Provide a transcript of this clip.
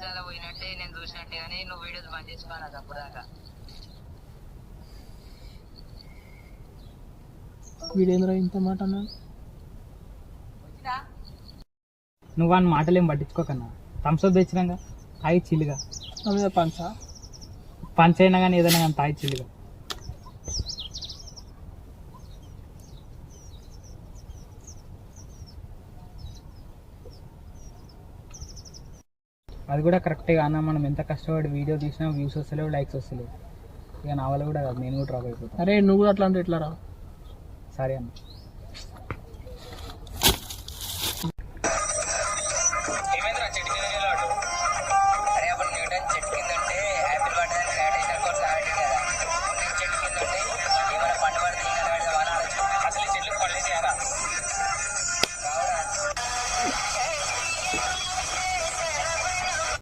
ఇన్స్టాలో పోయినట్టే నేను చూసినట్టే కానీ నువ్వు వీడియోస్ బంద్ చేసుకోవాలి అది అప్పుడు దాకా. వీడేంద్రా ఇంత మాట అన్నాడు. నువ్వు వాని మాటలు ఏం పట్టించుకోకన్నా. థమ్స్అప్ తెచ్చినాక తాగి చిల్లుగా. నా మీద పంచా పంచ్ అయినా కానీ ఏదైనా కానీ తాగి చిల్లుగా. అది కూడా కరెక్టే అన్న. మనం ఎంత కష్టపడి వీడియో తీసినా వ్యూస్ వస్తలేవు, లైక్స్ వస్తలేవు. ఇక నా వల్ల కూడా కాదు, నేను కూడా డ్రాప్ అయిపోతాను. అరే నువ్వు కూడా అట్లా అంటే ఎట్లా రా? సరే అన్న.